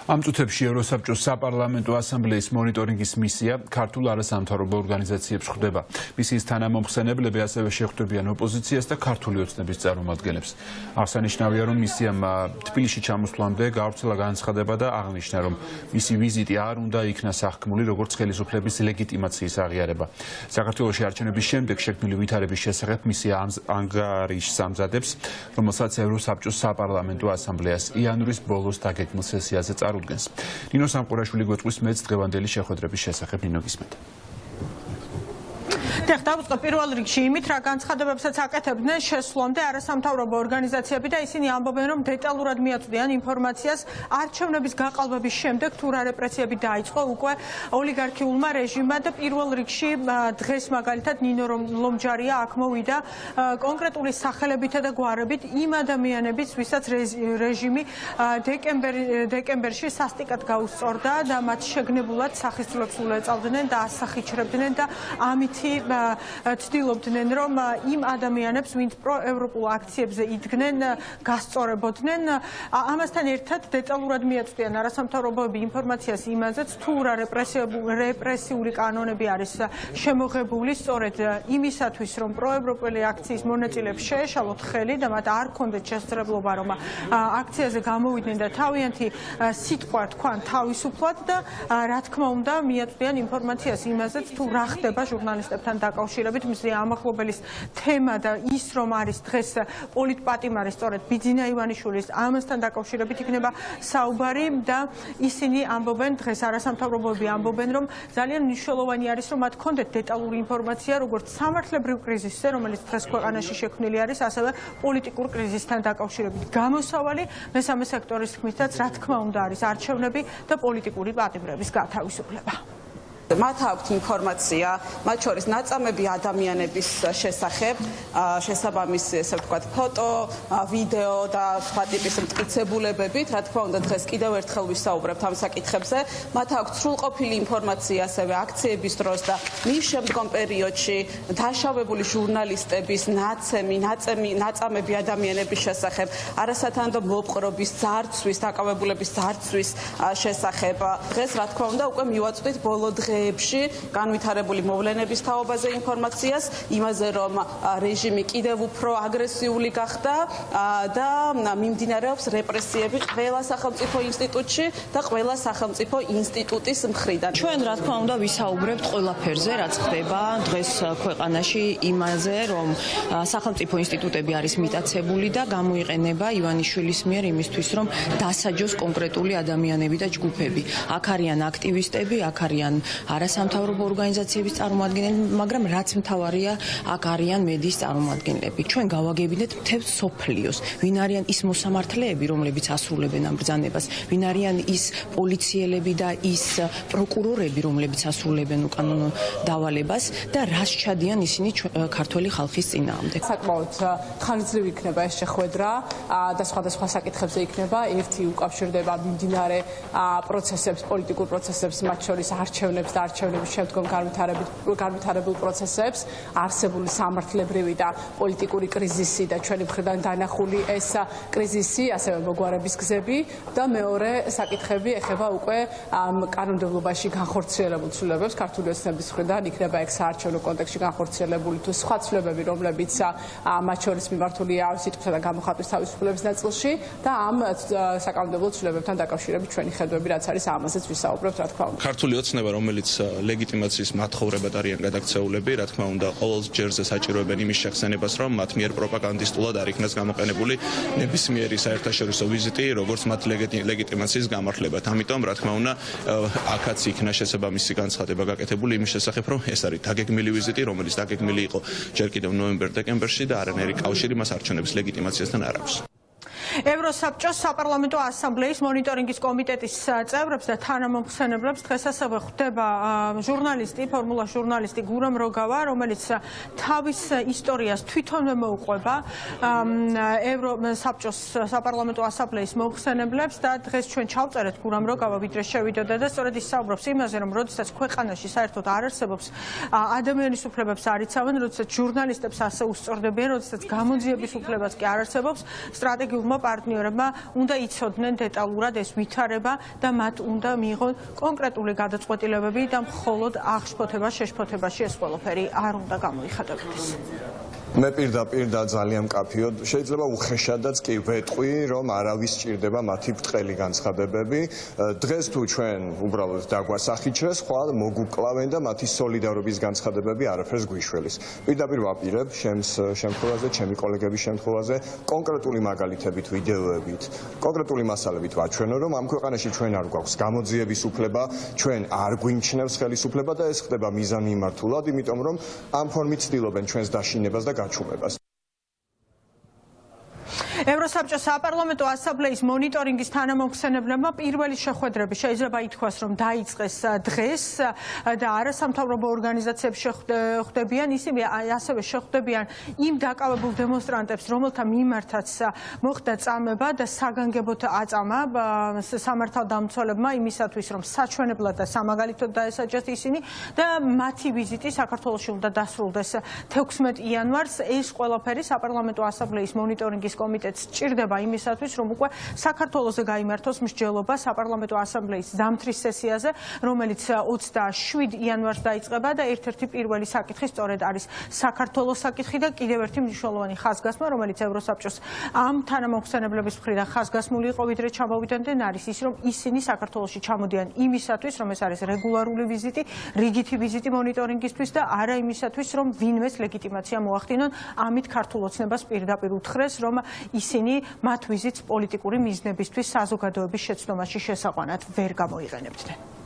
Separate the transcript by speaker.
Speaker 1: Am წუთებში ევროსაბჭოს საპარლამენტო ასამბლეის მონიტორინგის მისია ქართულ არასამთავრობო ორგანიზაციებს ხვდება. მისიის თანამომხსენებლები ასევე შეხვდებიან ოპოზიციას და ქართული ოცნების წარმომადგენლებს. აღსანიშნავია, რომ მისიამ თბილისში ჩამოსვლამდე გავრცელა განცხადება და აღნიშნა, რომ მისი ვიზიტი არ უნდა იქნა სახქმული როგორც ხელისუფლების ლეგიტიმაციის აღიარება. საქართველოში არჩევნების შემდეგ შექმნილი ვითარების შესახებ მისია ანგარიშს ამზადებს, რომელსაც ევროსაბჭოს საპარლამენტო ასამბლეას იანვრის ბოლოს დაგეგმილ სესიაზე წარუდგენს. ნინო სამყურაშვილი გვეტყვის მეც დღევანდელი შეხვედრების შესახებ. ნინო, გისმენთ.
Speaker 2: დავუწყო პირველ რიგში იმით, რა განცხადებებსაც აკეთებდნენ შესვლამდე არასამთავრობო ორგანიზაციები და ისინი ამბობენ, რომ დეტალურად მიაწვდიან ინფორმაციას არჩევნების გაყალბების შემდეგ თუ რა რეპრესიები დაიწყო უკვე ოლიგარქიულმა რეჟიმმა და პირველ რიგში დღეს მაგალითად ნინო ლომჯარია აქ მოვიდა კონკრეტული სახელებითა და გვარებით იმ ადამიანების, ვისაც რეჟიმი დეკემბერში სასტიკად გაუსწორდა და მათ შეგნებულად სახისრულებს უეწავდნენ და ასახიჩრებდნენ და ამითი ცდილობდნენ, რომ იმ ადამიანებს, ვინც პროევროპულ აქციებზე იდგნენ, გასწორებოდნენ. ამასთან ერთად დეტალურად მიაწვდიან არასამთავრობოები ინფორმაციას იმაზეც, თუ რა რეპრესიული კანონები არის შემოღებული სწორედ იმისათვის, რომ პროევროპული აქციის მონაწილეებს შეეშალოთ ხელი და მათ არ ჰქონდეთ შესაძლებლობა, რომ აქციაზე გამოვიდნენ და თავიანთი სიტყვა თქვან თავისუფლად და რა თქმა უნდა მიაწვდიან ინფორმაციას იმაზეც, თუ რა ხდება ჟურნალისტებთან დაკავშირებით. მისი ამახლობელის თემა და ის რომ არის დღეს პოლიტპატიმარი სწორედ ბიძინა ივანიშვილის ამასთან დაკავშირებით იქნება საუბარი და ისინი ამბობენ, დღეს არასამთავრობოები ამბობენ, რომ ძალიან მნიშვნელოვანი არის, რომ მათ ჰქონდეთ დეტალური ინფორმაცია როგორც სამართლებრივ კრიზისზე, რომელიც დღეს ქვეყანაში შექმნილი არის, ასევე პოლიტიკურ კრიზისთან დაკავშირებით. გამოსავალი მესამე სექტორის თქმითაც, რა თქმა უნდა, არის არჩევნები და პოლიტიკური პატიმრების გათავისუფლება.
Speaker 3: მათ აქვთ ინფორმაცია, მათ შორის ნაწამები ადამიანების შესახებ, შესაბამისი, ესე ვთქვათ, ფოტო, ვიდეო და სხვა ტიპის მტკიცებულებებით. რა თქმა უნდა, დღეს კიდევ ერთხელ ვისაუბრებთ ამ საკითხებზე. მათ აქვთ სრულყოფილი ინფორმაცია ასევე აქციების დროს და მის შემდგომ პერიოდში დაშავებული ჟურნალისტების ნაწამები ადამიანების შესახებ, არასათანადო მოპყრობის, ძარცვის, დაკავებულების ძარცვის შესახებ. დღეს, რა თქმა უნდა, უკვე მივაწვდით ბოლო განვითარებული მოვლენების თაობაზე ინფორმაციას, იმაზე, რომ რეჟიმი კიდევ უფრო აგრესიული გახდა და მიმდინარეობს რეპრესიები ყველა სახელმწიფო ინსტიტუტში და ყველა სახელმწიფო ინსტიტუტის მხრიდან.
Speaker 4: ჩვენ, რა თქმა უნდა, ვისაუბრებთ ყველაფერზე, რაც ხდება დღეს ქვეყანაში, იმაზე, რომ სახელმწიფო ინსტიტუტები არის მიტაცებული და გამოიყენება ივანიშვილის მიერ იმისთვის, რომ დასაჯოს კონკრეტული ადამიანები და ჯგუფები. აქ არიან აქტივისტები, აქ არიან არასამთავრობო ორგანიზაციების წარმომადგენლები, მაგრამ რაც მთავარია, აქ არიან მედიის წარმომადგენლები. ჩვენ გავაგებინეთ მთელ სოფლიოს, ვინ არიან ის მოსამართლეები, რომლებიც ასრულებენ ამ ბრძანებას, ვინ არიან ის პოლიციელები და ის პროკურორები, რომლებიც ასრულებენ უკანონო დავალებას და რას ჩადიან ისინი ქართველი ხალხის წინააღმდეგ.
Speaker 5: საკმაოდ ხანგრძლივი იქნება ეს შეხვედრა და სხვადასხვა საკითხებზე იქნება. ერთი უკავშირდება მიმდინარე პროცესებს, პოლიტიკურ პროცესებს, მათ შორის არჩევნებს და არჩევნების შემდგომ განვითარებულ პროცესებს, არსებული სამართლებრივი და პოლიტიკური კრიზისი და ჩვენი მხრიდან დანახული ეს კრიზისი, ასევე მოგვარების გზები და მეორე საკითხები ეხება უკვე კანონმდებლობაში განხორციელებულ ცვლილებებს ქართული ოცნების მხრიდან, იქნება ეგ საარჩევნო კონტექსტში განხორციელებული თუ სხვა ცვლილებები, რომლებიც მათ შორის მიმართულია სიტყვისა და გამოხატვის თავისუფლების ნაწილში და ამ საკანონმდებლო ცვლილებებთან დაკავშირებით ჩვენი ხედვები რაც არის, ამაზეც ვისაუბრებთ, რა თქმა უნდა.
Speaker 6: ქართული ოცნება, რომელიც ლეგიტიმაციის მათხოვრებად არიან გადაქცეულები, რა თქმა უნდა, ყოველ ჯერზე საჭიროებენ იმის შეხსენებას, რომ მათ მიერ პროპაგანდისტულად არ იქნას გამოყენებული ნებისმიერი საერთაშორისო ვიზიტი, როგორც მათ ლეგიტიმაციის გამართლებად. ამიტომ, რა თქმა უნდა, აქაც იქნა შესაბამისი განცხადება გაკეთებული იმის შესახებ, რომ ეს არის დაგეგმილი ვიზიტი, რომელიც დაგეგმილი იყო ჯერ კიდევ ნოემბერ-დეკემბერში და არანაირი კავშირი მას არჩევნების ლეგიტიმაციასთან არ აქვს.
Speaker 2: ევროსაბჭოს საპარლამენტო ასამბლეის მონიტორინგის კომიტეტის წევრებს და თანამომხსენებლებს დღეს ასევე ხვდება ჟურნალისტი, ფორმულას ჟურნალისტი გურამ როგავა, რომელიც თავის ისტორიას თვითონვე მოუყვება ევროსაბჭოს საპარლამენტო ასამბლეის მომხსენებლებს და დღეს ჩვენ ჩავწერეთ გურამ როგავა, ვიდრე შევიდოდა და სწორედ ისაუბრობს იმაზე, რომ როდესაც ქვეყანაში საერთოდ არ არსებობს ადამიანის უფლებებს არ იცავენ, როდესაც ჟურნალისტებს ასე უსწორდებიან, როდესაც გამოძიების უფლებაც კი არ არსებობს, სტრატეგიულმა პარტნიორებმა უნდა იცოდნენ დეტალურად ეს ვითარება და მათ უნდა მიიღონ კონკრეტული გადაწყვეტილებები და მხოლოდ აღშფოთება შეშფოთებაში ეს ყველაფერი არ უნდა გამოიხატებოდეს.
Speaker 7: მე პირდაპირ და ძალიან მკაფიოდ შეიძლება უხეშადაც კი ვეტყვი, რომ არავის სჭირდება მათი ბრტყელი განცხადებები. დღეს თუ ჩვენ უბრალოდ დაგვასახიჩრეს, ხვალ მოგუკლავენ და მათი სოლიდარობის განცხადებები არაფერს გვიშველის. პირდაპირ ვაპირებ ჩემს შემთხვევაზე, ჩემი კოლეგების შემთხვევაზე კონკრეტული მაგალითებით, ვიდეოებით, კონკრეტული მასალებით ვაჩვენო, რომ ამ ქვეყანაში ჩვენ არ გვაქვს გამოძიების უფლება, ჩვენ არ გვიმჩნევს ხელისუფლება და ეს ხდება მიზანმიმართულად, იმიტომ რომ ამ ფორმით ცდილობენ ჩვენს დაშინებას და გაჩუმებას.
Speaker 2: ევროსაბჭოს საპარლამენტო ასამბლეის მონიტორინგის თანამომხსენებლებმა პირველი შეხვედრები შეიძლება ითქვას, რომ დაიწყეს დღეს და არასამთავრობო ორგანიზაციებს შეხვდებიან, ისინი ასევე შეხვდებიან იმ დაკავებულ დემონსტრანტებს, რომელთა მიმართაც მოხდა წამება და საგანგებოდ აწამა სამართალდამცველებმა იმისათვის, რომ საჩვენებლად და სამაგალითოდ დაესაჯათ ისინი და მათი ვიზიტი საქართველოში უნდა დასრულდეს 16 იანვარს. ეს ყველაფერი საპარლამენტო ასამბლეის მონიტორინგის კომიტეტს სჭირდება იმისათვის, რომ უკვე საქართველოზე გაიმართოს მსჯელობა საპარლამენტო ასამბლეის ზამთრის სესიაზე, რომელიც 27 იანვარს დაიწყება და ერთ-ერთი პირველი საკითხი სწორედ არის საქართველოს საკითხი და კიდევ ერთი მნიშვნელოვანი ხაზგასმა, რომელიც ევროსაბჭოს ამ თანამომხსენებლების მხრიდან ხაზგასმული იყო, ვიდრე ჩამოვიდნენ, არის ის, რომ ისინი საქართველოში ჩამოდიან იმისათვის, რომ ეს არის რეგულარული ვიზიტი, რიგითი ვიზიტი მონიტორინგისთვის და არა იმისათვის, რომ ვინმეს ლეგიტიმაცია მოახდინონ. ამით ქართულ ოცნებას პირდაპირ უთხრეს, რომ ისინი მათ ვიზიტს პოლიტიკური მიზნებისთვის საზოგადოების შეცდომაში შესაყვანად ვერ გამოიყენებდნენ.